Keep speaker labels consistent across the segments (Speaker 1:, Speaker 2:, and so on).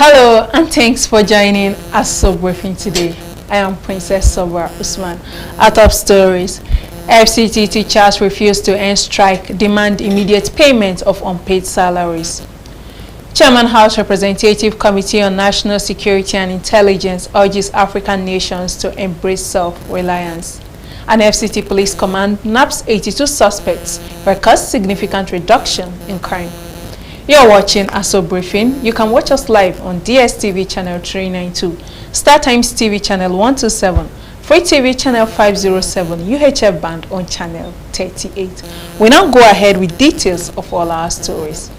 Speaker 1: Hello and thanks for joining Aso Briefing today. I am Princess Sobra Usman. Out of stories, FCT teachers refuse to end strike, demand immediate payment of unpaid salaries. Chairman House Representative Committee on National Security and Intelligence urges African nations to embrace self-reliance. An FCT police command naps 82 suspects, records significant reduction in crime. You're watching Aso Briefing. You can watch us live on DSTV channel 392, Star Times TV channel 127, Free TV channel 507, UHF band on channel 38. We now go ahead with details of all our stories.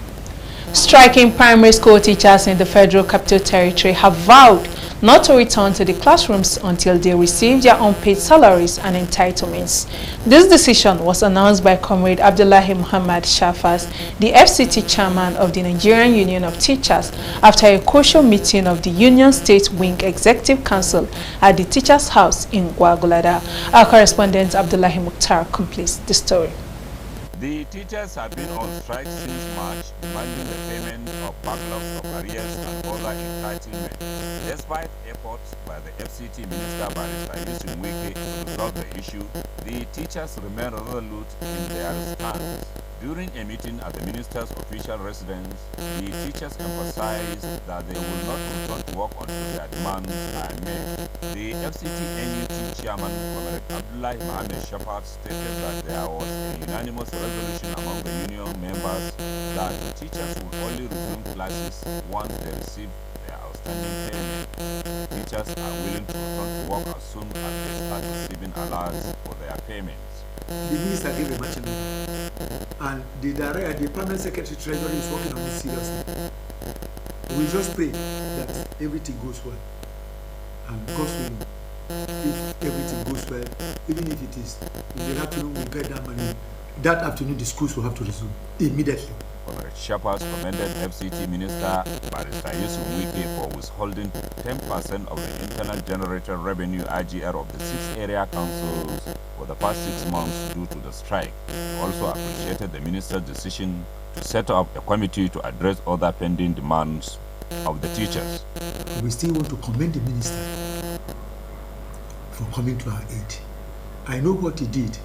Speaker 1: Striking primary school teachers in the Federal Capital Territory have vowed not to return to the classrooms until they receive their unpaid salaries and entitlements. This decision was announced by Comrade Abdullahi Muhammad Shafas, the FCT chairman of the Nigerian Union of Teachers, after a crucial meeting of the Union State Wing Executive Council at the Teachers' House in Gwagwalada. Our correspondent Abdullahi Mukhtar completes the story.
Speaker 2: The teachers have been on strike since March, demanding the payment of backlogs of arrears and other entitlements. Despite efforts by the FCT Minister Barrister Yusuf Wike to resolve the issue, the teachers remain resolute in their stance. During a meeting at the minister's official residence, the teachers emphasized that they will not return to work until their demands are met. The FCT NUT chairman, Comrade Abdullahi Mohammed Shafat, stated that there was a unanimous resolution among the union members that the teachers will only resume classes once they receive their outstanding payment. Teachers are willing to return to work as soon as they start receiving alerts for their payments.
Speaker 3: The minister gave a matching and the permanent secretary treasury is working on this seriously. We just pray that everything goes well, and God willing, if everything goes well, even if it is in the afternoon, we get that money. That afternoon, the schools will have to resume immediately.
Speaker 2: Shepard commended FCT Minister Barrister Yusuf Wike for withholding 10% of the internal generated revenue IGR of the 6 area councils for the past 6 months due to the strike. He also appreciated the minister's decision to set up a committee to address other pending demands of the teachers.
Speaker 3: We still want to commend the minister for coming to our aid. I know what he did.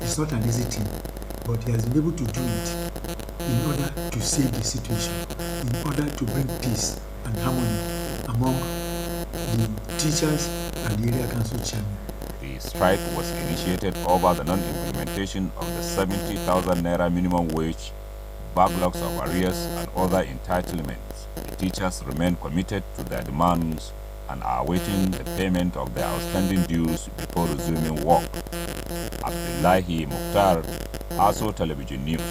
Speaker 3: It's not an easy thing, but he has been able to do it in order to save the situation, in order to bring peace and harmony among the teachers and the area council chairman.
Speaker 2: The strike was initiated over the non-implementation of the 70,000 naira minimum wage, backlogs of arrears and other entitlements. The teachers remain committed to their demands and are awaiting the payment of their outstanding dues before resuming work. Abdullahi Mukhtar, Aso Television News.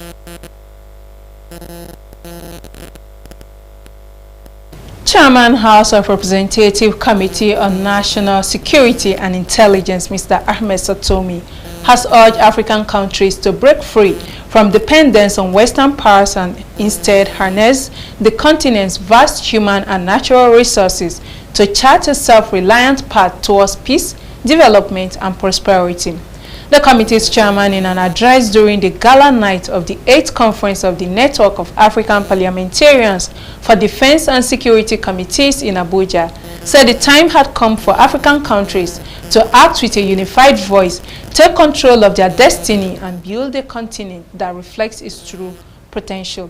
Speaker 1: Chairman House of Representative Committee on National Security and Intelligence, Mr. Ahmed Satomi, has urged African countries to break free from dependence on Western powers and instead harness the continent's vast human and natural resources to chart a self-reliant path towards peace, development, and prosperity. The committee's chairman, in an address during the gala night of the 8th conference of the Network of African Parliamentarians for Defense and Security Committees in Abuja, said the time had come for African countries to act with a unified voice, take control of their destiny, and build a continent that reflects its true potential.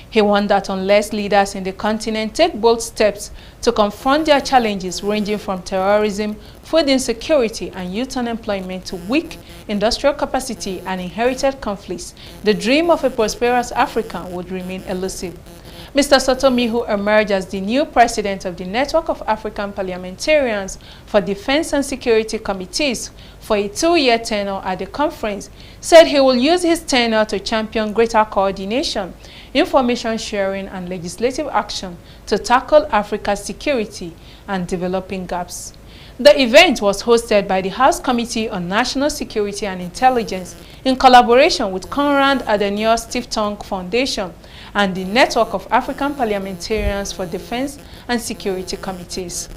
Speaker 1: He warned that unless leaders in the continent take bold steps to confront their challenges ranging from terrorism, food insecurity, and youth unemployment to weak industrial capacity and inherited conflicts, the dream of a prosperous Africa would remain elusive. Mr. Satomi, who emerged as the new president of the Network of African Parliamentarians for Defense and Security Committees for a 2-year tenure at the conference, said he will use his tenure to champion greater coordination, information sharing, and legislative action to tackle Africa's security and developing gaps. The event was hosted by the House Committee on National Security and Intelligence in collaboration with Conrad Adenauer Stiftung Foundation and the Network of African Parliamentarians for Defense and Security Committees.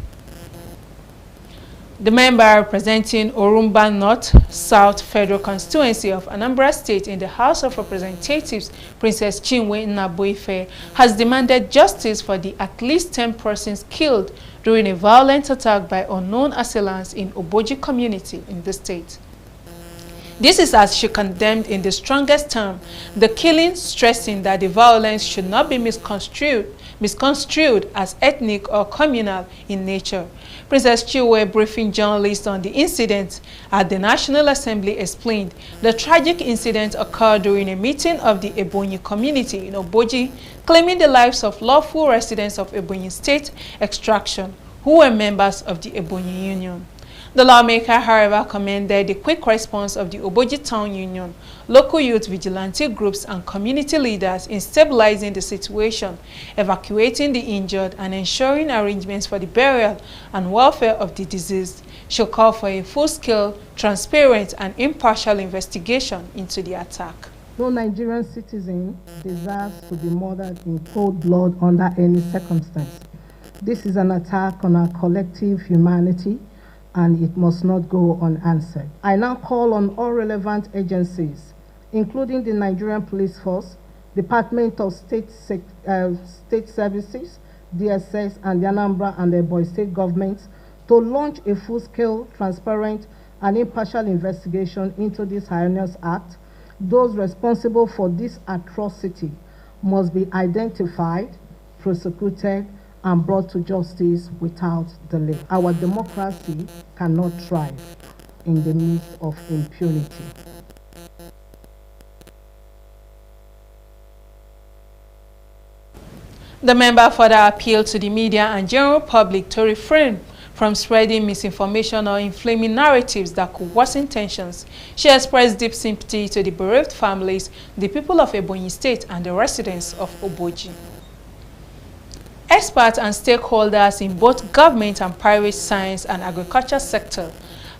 Speaker 1: The member representing Orumba North South Federal Constituency of Anambra State in the House of Representatives, Princess Chinwe Nnabuife, has demanded justice for the at least 10 persons killed during a violent attack by unknown assailants in Oboji community in the state. This is as she condemned in the strongest term the killing, stressing that the violence should not be misconstrued as ethnic or communal in nature. Princess Chinwe, briefing journalists on the incident at the National Assembly, explained the tragic incident occurred during a meeting of the Ebonyi community in Oboji, claiming the lives of lawful residents of Ebonyi State extraction who were members of the Ebonyi Union. The lawmaker, however, commended the quick response of the Oboji Town Union, local youth vigilante groups and community leaders in stabilizing the situation, evacuating the injured and ensuring arrangements for the burial and welfare of the deceased. She called for a full-scale, transparent and impartial investigation into the attack.
Speaker 4: No Nigerian citizen deserves to be murdered in cold blood under any circumstance. This is an attack on our collective humanity, and it must not go unanswered. I now call on all relevant agencies, including the Nigerian Police Force, Department of State Services, DSS, and the Anambra and the Ebonyi State governments to launch a full-scale, transparent, and impartial investigation into this heinous act. Those responsible for this atrocity must be identified, prosecuted, and brought to justice without delay. Our democracy cannot thrive in the midst of impunity.
Speaker 1: The member further appealed to the media and general public to refrain from spreading misinformation or inflaming narratives that could worsen tensions. She expressed deep sympathy to the bereaved families, the people of Ebonyi State, and the residents of Oboji. Experts and stakeholders in both government and private science and agriculture sector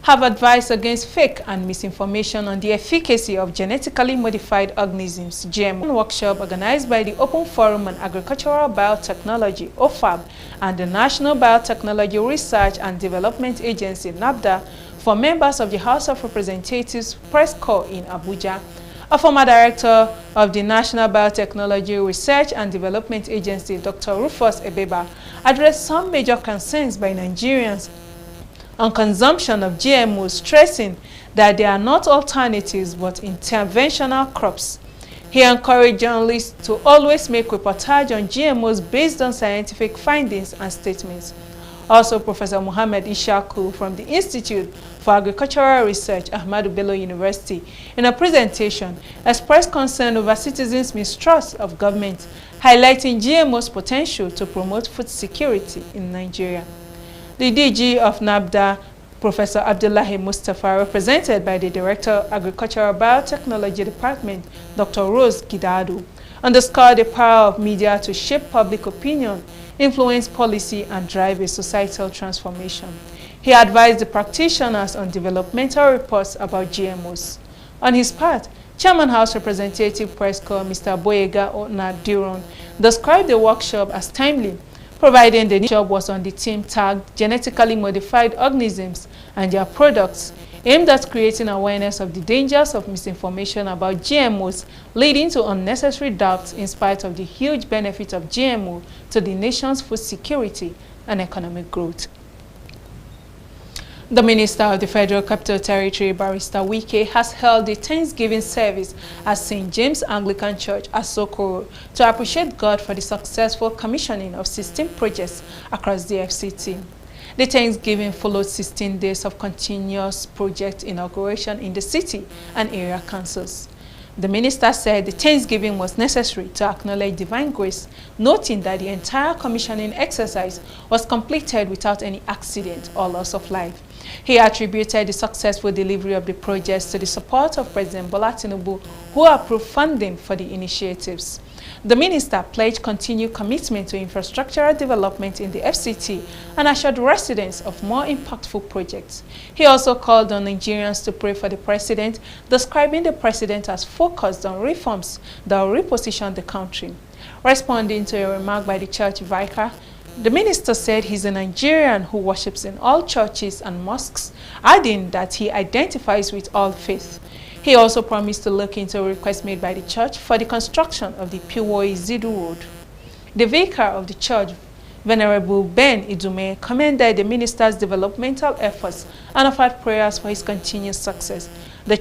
Speaker 1: have advised against fake and misinformation on the efficacy of genetically modified organisms, GMO. Workshop organized by the Open Forum on Agricultural Biotechnology, OFAB, and the National Biotechnology Research and Development Agency, NABDA, for members of the House of Representatives Press Corps in Abuja. A former director of the National Biotechnology Research and Development Agency, Dr. Rufus Ebeba, addressed some major concerns by Nigerians on consumption of GMOs, stressing that they are not alternatives but interventional crops. He encouraged journalists to always make reportage on GMOs based on scientific findings and statements. Also, Professor Muhammad Ishaku from the Institute for Agricultural Research, Ahmadu Bello University, in a presentation, expressed concern over citizens' mistrust of government, highlighting GMO's potential to promote food security in Nigeria. The DG of NABDA, Professor Abdullahi Mustafa, represented by the Director of Agricultural Biotechnology Department, Dr. Rose Gidadu, underscored the power of media to shape public opinion, influence policy, and drive a societal transformation. He advised the practitioners on developmental reports about GMOs. On his part, Chairman House Representative Press Corps Mr. Boyega Onadiron described the workshop as timely, providing the workshop was on the theme tagged Genetically Modified Organisms and Their Products, aimed at creating awareness of the dangers of misinformation about GMOs, leading to unnecessary doubts in spite of the huge benefit of GMO to the nation's food security and economic growth. The Minister of the Federal Capital Territory, Barrister Wike, has held a Thanksgiving service at St. James Anglican Church, Aso, to appreciate God for the successful commissioning of 16 projects across the FCT. The Thanksgiving followed 16 days of continuous project inauguration in the city and area councils. The minister said the Thanksgiving was necessary to acknowledge divine grace, noting that the entire commissioning exercise was completed without any accident or loss of life. He attributed the successful delivery of the projects to the support of President Bola Tinubu, who approved funding for the initiatives. The minister pledged continued commitment to infrastructural development in the FCT and assured residents of more impactful projects. He also called on Nigerians to pray for the president, describing the president as focused on reforms that will reposition the country. Responding to a remark by the church vicar, The minister said he's a Nigerian who worships in all churches and mosques, adding that he identifies with all faiths. He also promised to look into a request made by the church for the construction of the Piwo-Izidu Road. The vicar of the church, Venerable Ben Idume, commended the minister's developmental efforts and offered prayers for his continued success. The